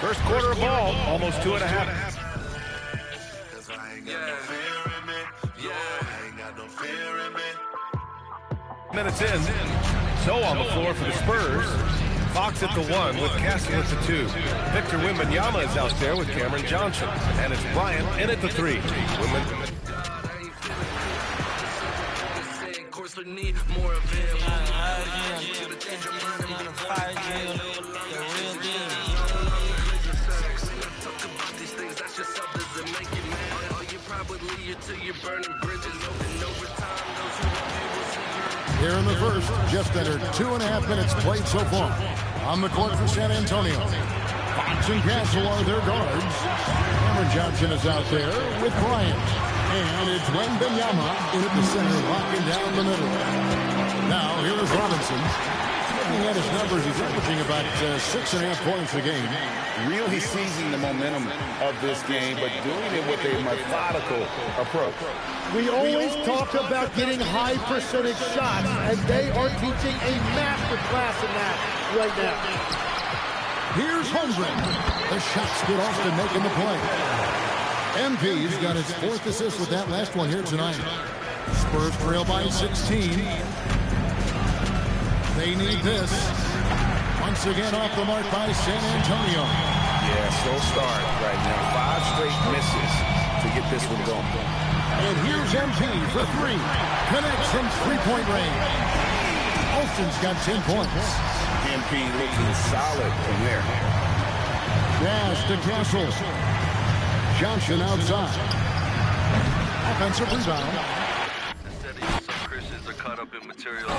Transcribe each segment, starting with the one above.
First quarter ball, almost 2.5. Minutes in. So on the floor for the Spurs. Fox at the 1 with Castle at the 2. Victor Wembanyama is out there with Cameron Johnson. And it's Bryant in at the 3. Here in the first, just under 2.5 minutes played so far. On the court for San Antonio. Fox and Castle are their guards. Cameron Johnson is out there with Bryant. And it's Wembanyama in at the center, locking down the middle. Now, here is Robinson. Looking at his numbers, he's averaging about 6.5 points a game. Really seizing the momentum of this game, but doing it with a methodical approach. We always talk about getting high percentage shots, and they are teaching a master class in that right now. Here's Holmgren. The shot's good. Austin making the play. MP's got his 4th assist with that last one here tonight. Spurs trail by 16. They need this. Once again off the mark by San Antonio. Yeah, slow start right now. 5 straight misses to get this one going. And here's MP for 3. Connects from 3-point range. Olsen's got 10 points. MP looking solid from there. Pass to Castle. Johnson outside. Offensive rebound. Some Christians are caught up in material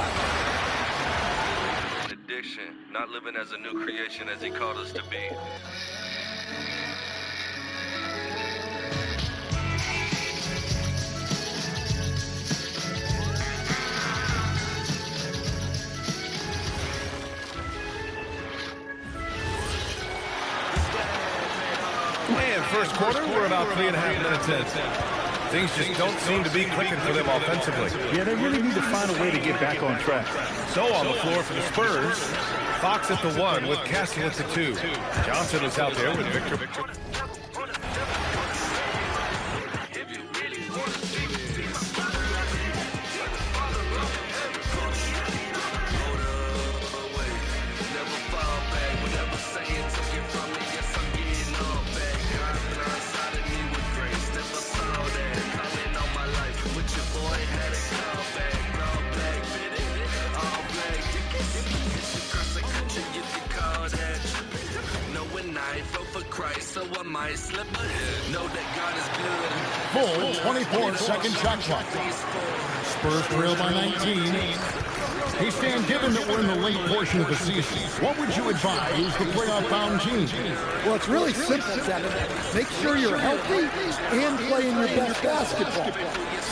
addiction, not living as a new creation as he called us to be. And first quarter, we're about 3.5 minutes in. Things just don't seem to be clicking for them offensively. Yeah, they really need to find a way to get back on track. So on the floor for the Spurs, Fox at the 1 with Castle at the 2. Johnson is out there with Victor. So I might slip. Know that God is good. Full 24-second shot clock. Spurs trail by 19. Hey, Stan, given that we're in the late portion of the season, what would you advise the playoff-bound team? Well, it's really simple, Devin. Make sure you're healthy and playing your best basketball.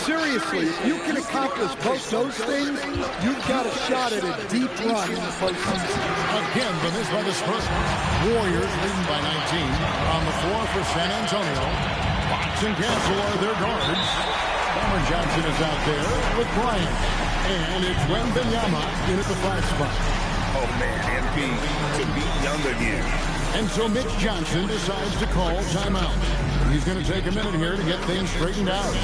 Seriously, if you can accomplish both those things, you've got a shot at a deep run in the postseason. Again, the miss by the Spurs. Warriors leading by 19. On the floor for San Antonio. Fox and Castle are their guards. Cameron Johnson is out there with Bryant. And it's Wembanyama in at the 5 spot. Oh, man, MP to beat younger here. And so Mitch Johnson decides to call timeout. He's going to take a minute here to get things straightened out.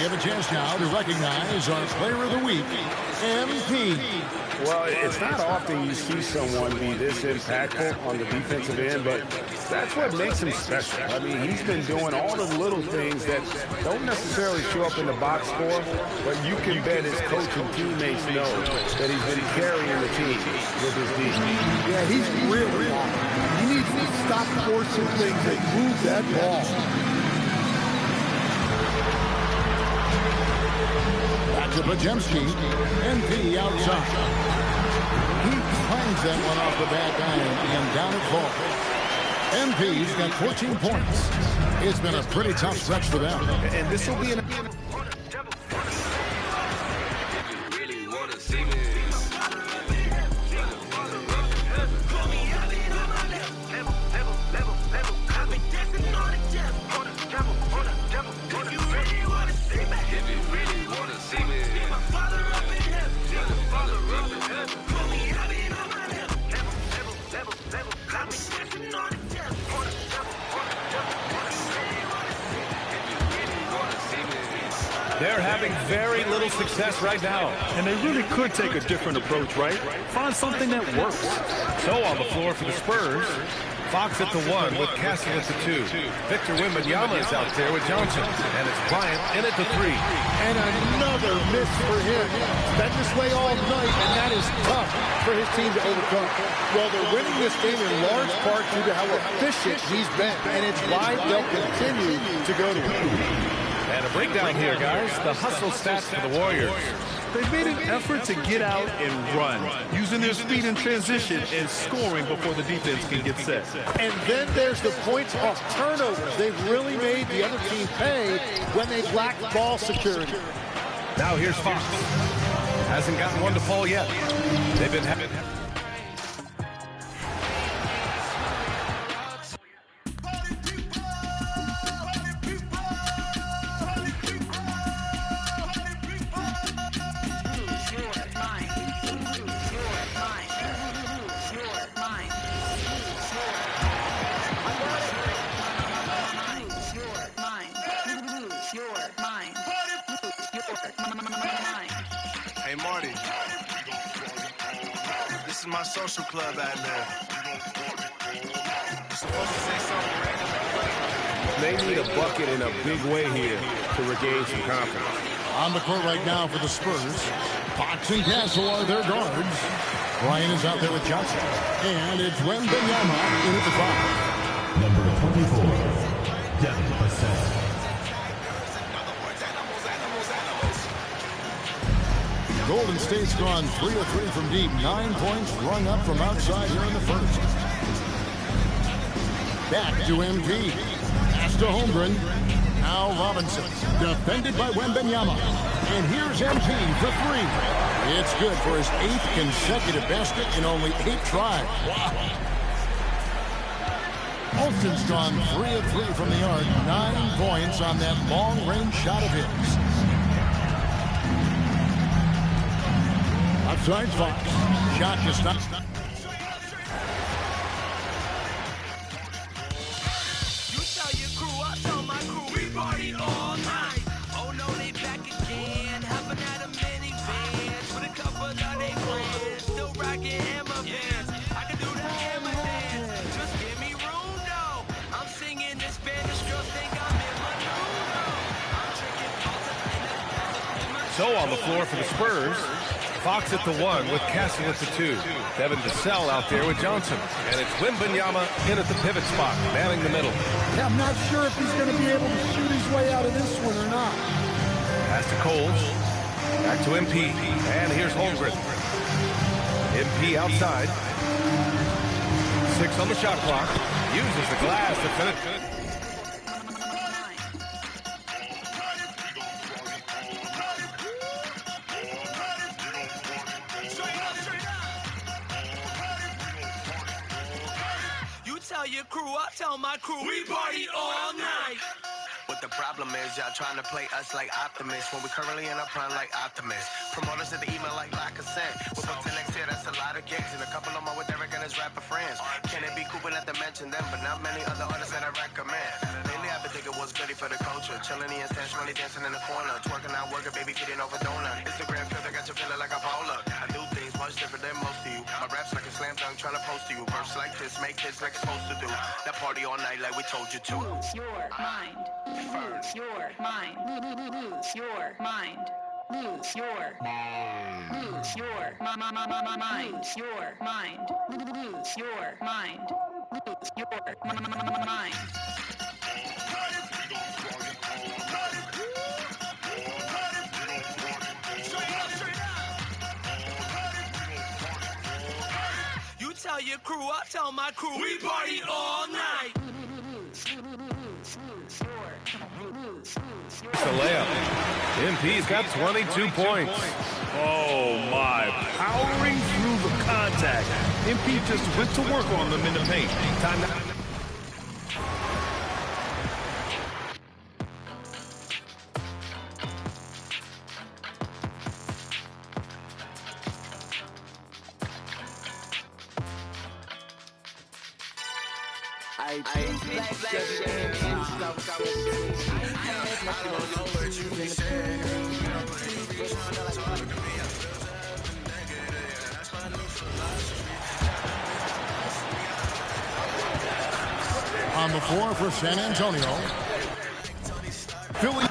We have a chance now to recognize our Player of the Week, MP. Well, it's not often you see someone be this impactful on the defensive end, but that's what makes him special. I mean, he's been doing all the little things that don't necessarily show up in the box score, but you can bet his coach and teammates know that he's been carrying the team with his defense. Yeah, he's really on. He needs to stop forcing things and move that ball. to Bajemski. NP outside. He clangs that one off the back iron and down it falls. MP's got 14 points. It's been a pretty tough stretch for them. And this will be an... They're having very little success right now. And they really could take a different approach, right? Find something that works. So on the floor for the Spurs, Fox at the 1 with Castle at the 2. Victor Wembanyama is out there with Johnson. And it's Bryant in at the 3. And another miss for him. Been this way all night, and that is tough for his team to overcome. Well, they're winning this game in large part due to how efficient he's been, and it's why they'll continue to go to him. And a breakdown here, guys. The hustle stats for the Warriors. They've made an effort to get out and run, using their speed in transition and scoring before the defense can get set. And then there's the points off turnovers. They've really made the other team pay when they've lacked ball security. Now here's Fox. Hasn't gotten one to fall yet. They've been having... Hey, Marty. This is my social club out there. You're supposed to say something random. They need a bucket in a big way here to regain some confidence. On the court right now for the Spurs, Fox and Castle are their guards. Ryan is out there with Johnson. And it's Wembanyama in at the 5. Number 24, Devin Vassell. Golden State's gone 3 of 3 from deep. 9 points rung up from outside here in the first. Back to MP. Pass to Holmgren. Now Robinson. Defended by Wembanyama. And here's MP for 3. It's good for his 8th consecutive basket in only 8 tries. Wow. Olsen's gone 3 of 3 from the arc. 9 points on that long-range shot of his. Outside Fox. Shot to stop. You tell your crew, I tell my crew, we party all night. Oh no, they back again. Haven't had a minivan with a couple of they friends. Still rocking hammer bands. I can do the hammer dance. Just give me room though. I'm singing this Spanish girls think I'm in my nudo. I'm drinking. So on the floor for the Spurs, Fox at the 1 with Castle at the 2. Devin Vassell out there with Johnson. And it's Wembanyama in at the pivot spot, manning the middle. Yeah, I'm not sure if he's going to be able to shoot his way out of this one or not. Pass to Coles. Back to MP. And here's Holmgren. MP outside. 6 on the shot clock. Uses the glass to finish. Tell your crew, I tell my crew, we party all night. But the problem is y'all trying to play us like optimists when we currently in our prime like optimists. Promoters at the email like consent. We're booked to next year, that's a lot of gigs. And a couple of them with Derek and his rapper friends. Can it be cool but not to mention them, but not many other artists that I recommend. Lately I've been thinking what's goody for the culture. Chilling in stands, money dancing in the corner. Twerking out, working, baby, getting over donut. Instagram filter got you feeling like a bowler. I do things much different than most of you. My rap's like a slam dunk trying to post to you. Verse like this, make hits like it's supposed to do. That party all night like we told you to. Lose your mind. Lose your mind. Lose your mind. Lose your mind. Lose your mind. Lose your mind. Lose your mind. Lose your mind. tell your crew, I tell my crew, we party all night. It's a layup. MP's got 22 points. Oh, my. Powering through the contact. MP just went to work on them in the paint. Time to... On the floor for San Antonio. Philly.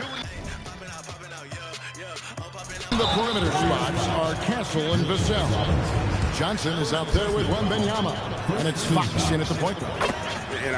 The perimeter spots are Castle and Vassell. Johnson is out there with Wembenyama. And it's Fox in at the point guard. And